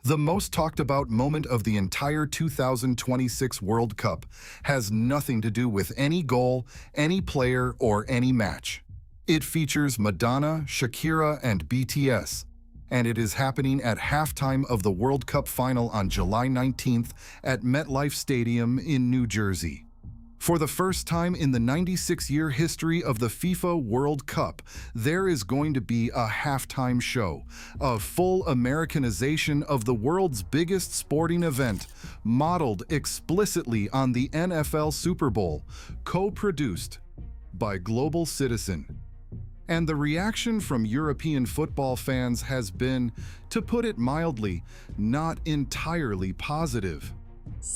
The most talked about moment of the entire 2026 World Cup has nothing to do with any goal, any player, or any match. It features Madonna, Shakira, and BTS, and it is happening at halftime of the World Cup final on July 19th at MetLife Stadium in New Jersey. For the first time in the 96-year history of the FIFA World Cup, there is going to be a halftime show, a full Americanization of the world's biggest sporting event, modeled explicitly on the NFL Super Bowl, co-produced by Global Citizen. And the reaction from European football fans has been, to put it mildly, not entirely positive.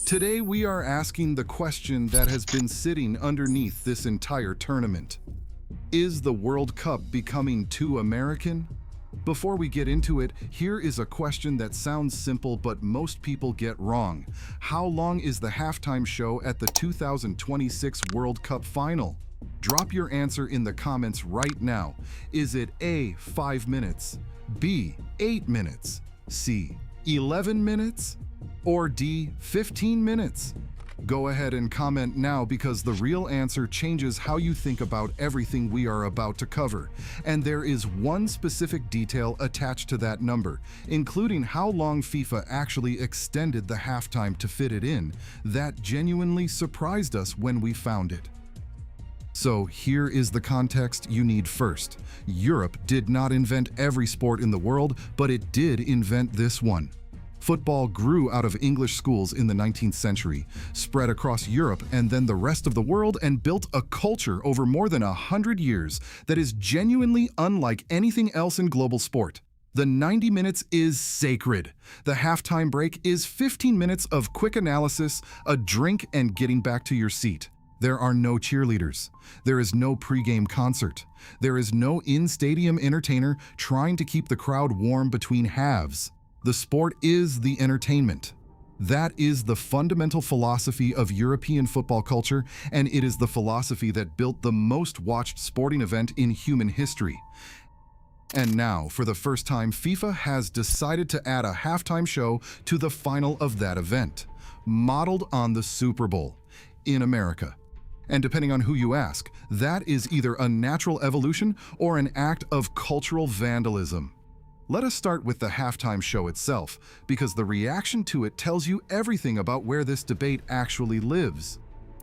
Today we are asking the question that has been sitting underneath this entire tournament. Is the World Cup becoming too American? Before we get into it, here is a question that sounds simple but most people get wrong. How long is the halftime show at the 2026 World Cup final? Drop your answer in the comments right now. Is it A, 5 minutes, B, 8 minutes, C, 11 minutes, or D, 15 minutes? Go ahead and comment now because the real answer changes how you think about everything we are about to cover. And there is one specific detail attached to that number, including how long FIFA actually extended the halftime to fit it in, that genuinely surprised us when we found it. So here is the context you need first. Europe did not invent every sport in the world, but it did invent this one. Football grew out of English schools in the 19th century, spread across Europe and then the rest of the world, and built a culture over more than 100 years that is genuinely unlike anything else in global sport. The 90 minutes is sacred. The halftime break is 15 minutes of quick analysis, a drink, and getting back to your seat. There are no cheerleaders. There is no pregame concert. There is no in-stadium entertainer trying to keep the crowd warm between halves. The sport is the entertainment. That is the fundamental philosophy of European football culture, and it is the philosophy that built the most watched sporting event in human history. And now, for the first time, FIFA has decided to add a halftime show to the final of that event, modeled on the Super Bowl in America. And depending on who you ask, that is either a natural evolution or an act of cultural vandalism. Let us start with the halftime show itself, because the reaction to it tells you everything about where this debate actually lives.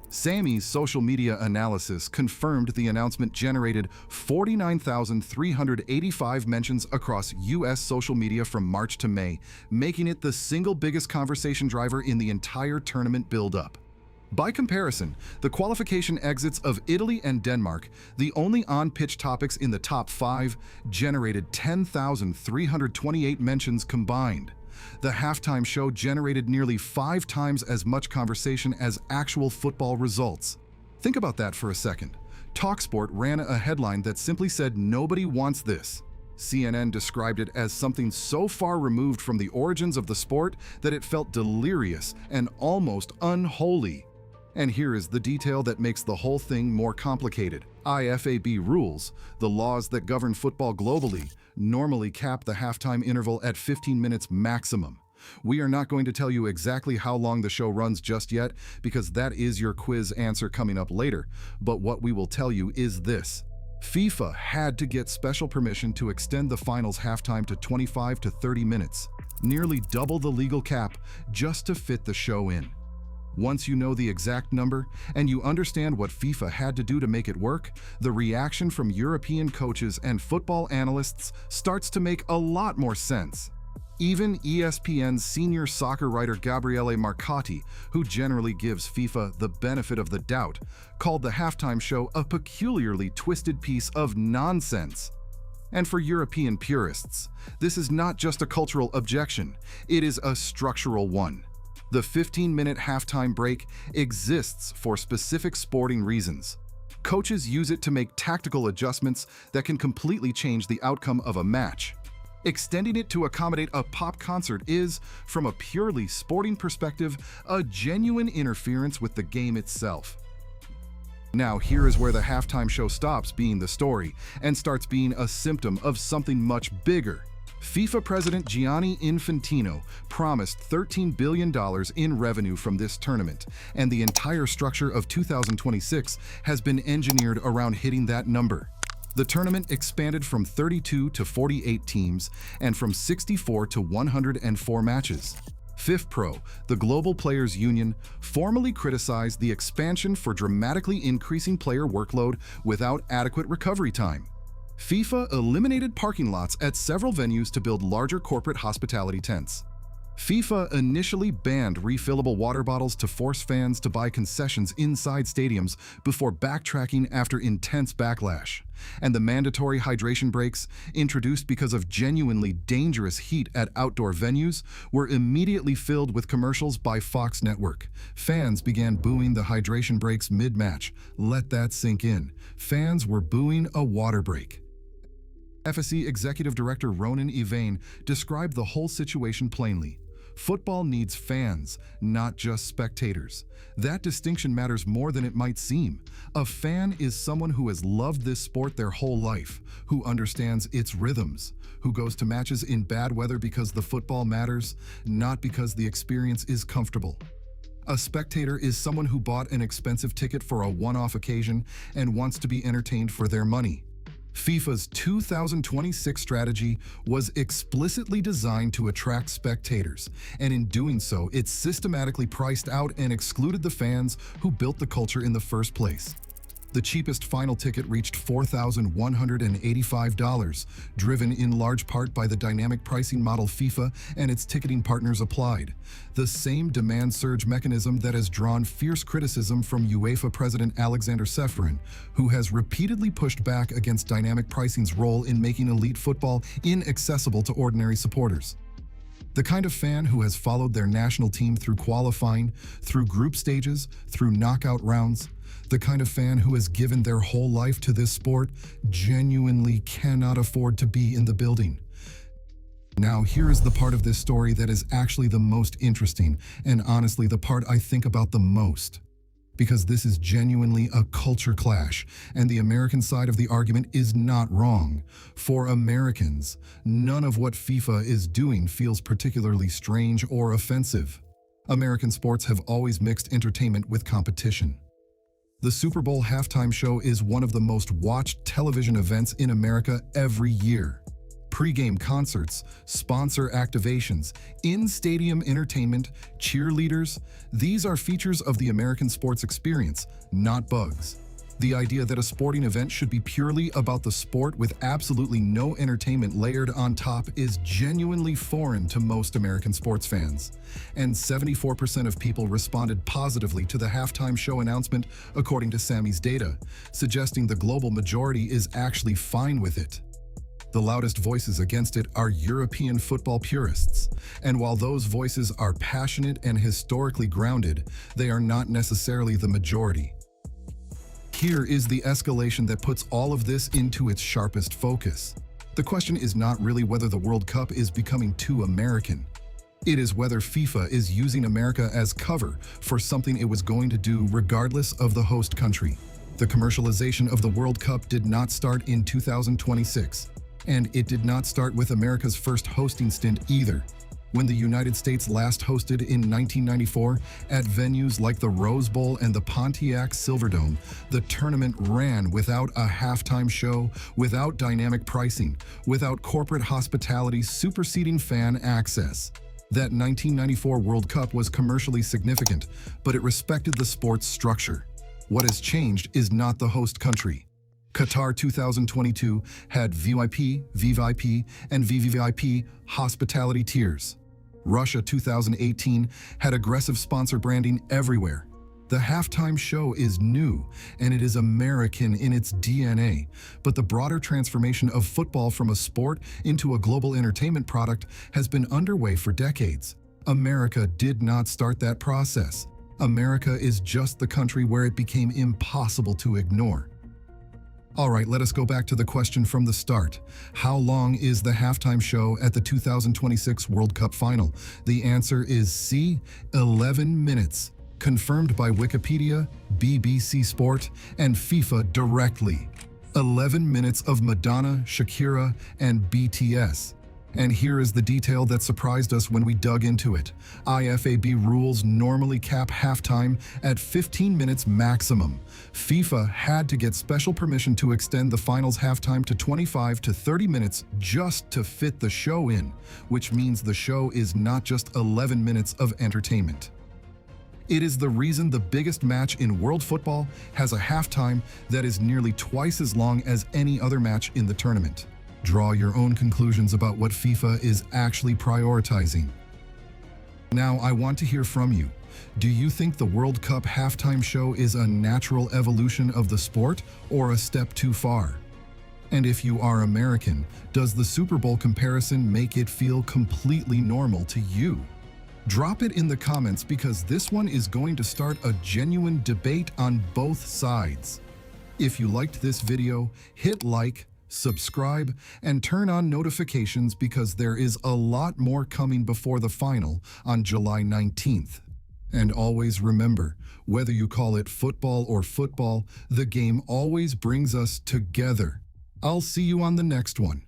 Sammy's social media analysis confirmed the announcement generated 49,385 mentions across US social media from March to May, making it the single biggest conversation driver in the entire tournament build-up. By comparison, the qualification exits of Italy and Denmark, the only on-pitch topics in the top 5, generated 10,328 mentions combined. The halftime show generated nearly 5 times as much conversation as actual football results. Think about that for a second. TalkSport ran a headline that simply said, "Nobody wants this." CNN described it as something so far removed from the origins of the sport that it felt delirious and almost unholy. And here is the detail that makes the whole thing more complicated. IFAB rules, the laws that govern football globally, normally cap the halftime interval at 15 minutes maximum. We are not going to tell you exactly how long the show runs just yet, because that is your quiz answer coming up later. But what we will tell you is this. FIFA had to get special permission to extend the finals halftime to 25 to 30 minutes, nearly double the legal cap, just to fit the show in. Once you know the exact number, and you understand what FIFA had to do to make it work, the reaction from European coaches and football analysts starts to make a lot more sense. Even ESPN's senior soccer writer Gabriele Marcotti, who generally gives FIFA the benefit of the doubt, called the halftime show a peculiarly twisted piece of nonsense. And for European purists, this is not just a cultural objection, it is a structural one. The 15-minute halftime break exists for specific sporting reasons. Coaches use it to make tactical adjustments that can completely change the outcome of a match. Extending it to accommodate a pop concert is, from a purely sporting perspective, a genuine interference with the game itself. Now, here is where the halftime show stops being the story and starts being a symptom of something much bigger. FIFA President Gianni Infantino promised $13 billion in revenue from this tournament, and the entire structure of 2026 has been engineered around hitting that number. The tournament expanded from 32 to 48 teams and from 64 to 104 matches. FIFPro, the Global Players Union, formally criticized the expansion for dramatically increasing player workload without adequate recovery time. FIFA eliminated parking lots at several venues to build larger corporate hospitality tents. FIFA initially banned refillable water bottles to force fans to buy concessions inside stadiums before backtracking after intense backlash. And the mandatory hydration breaks, introduced because of genuinely dangerous heat at outdoor venues, were immediately filled with commercials by Fox Network. Fans began booing the hydration breaks mid-match. Let that sink in. Fans were booing a water break. FSC Executive Director Ronan Ivane described the whole situation plainly. Football needs fans, not just spectators. That distinction matters more than it might seem. A fan is someone who has loved this sport their whole life, who understands its rhythms, who goes to matches in bad weather because the football matters, not because the experience is comfortable. A spectator is someone who bought an expensive ticket for a one-off occasion and wants to be entertained for their money. FIFA's 2026 strategy was explicitly designed to attract spectators, and in doing so, it systematically priced out and excluded the fans who built the culture in the first place. The cheapest final ticket reached $4,185, driven in large part by the dynamic pricing model FIFA and its ticketing partners applied. The same demand surge mechanism that has drawn fierce criticism from UEFA President Alexander Ceferin, who has repeatedly pushed back against dynamic pricing's role in making elite football inaccessible to ordinary supporters. The kind of fan who has followed their national team through qualifying, through group stages, through knockout rounds, the kind of fan who has given their whole life to this sport genuinely cannot afford to be in the building. Now, here is the part of this story that is actually the most interesting, and honestly the part I think about the most. Because this is genuinely a culture clash, and the American side of the argument is not wrong. For Americans, none of what FIFA is doing feels particularly strange or offensive. American sports have always mixed entertainment with competition. The Super Bowl halftime show is one of the most watched television events in America every year. Pre-game concerts, sponsor activations, in-stadium entertainment, cheerleaders, these are features of the American sports experience, not bugs. The idea that a sporting event should be purely about the sport with absolutely no entertainment layered on top is genuinely foreign to most American sports fans. And 74% of people responded positively to the halftime show announcement, according to Sammy's data, suggesting the global majority is actually fine with it. The loudest voices against it are European football purists, and while those voices are passionate and historically grounded, they are not necessarily the majority. Here is the escalation that puts all of this into its sharpest focus. The question is not really whether the World Cup is becoming too American. It is whether FIFA is using America as cover for something it was going to do regardless of the host country. The commercialization of the World Cup did not start in 2026, and it did not start with America's first hosting stint either. When the United States last hosted in 1994 at venues like the Rose Bowl and the Pontiac Silverdome, the tournament ran without a halftime show, without dynamic pricing, without corporate hospitality superseding fan access. That 1994 World Cup was commercially significant, but it respected the sport's structure. What has changed is not the host country. Qatar 2022 had VIP, VVIP, and VVVIP hospitality tiers. Russia 2018 had aggressive sponsor branding everywhere. The halftime show is new, and it is American in its DNA, but the broader transformation of football from a sport into a global entertainment product has been underway for decades. America did not start that process. America is just the country where it became impossible to ignore. All right, let us go back to the question from the start. How long is the halftime show at the 2026 World Cup final? The answer is C, 11 minutes. Confirmed by Wikipedia, BBC Sport, and FIFA directly. 11 minutes of Madonna, Shakira, and BTS. And here is the detail that surprised us when we dug into it. IFAB rules normally cap halftime at 15 minutes maximum. FIFA had to get special permission to extend the finals halftime to 25 to 30 minutes just to fit the show in, which means the show is not just 11 minutes of entertainment. It is the reason the biggest match in world football has a halftime that is nearly twice as long as any other match in the tournament. Draw your own conclusions about what FIFA is actually prioritizing. Now, I want to hear from you. Do you think the World Cup halftime show is a natural evolution of the sport or a step too far? And if you are American, does the Super Bowl comparison make it feel completely normal to you? Drop it in the comments because this one is going to start a genuine debate on both sides. If you liked this video, hit like, subscribe, and turn on notifications because there is a lot more coming before the final on July 19th. And always remember, whether you call it football or football, the game always brings us together. I'll see you on the next one.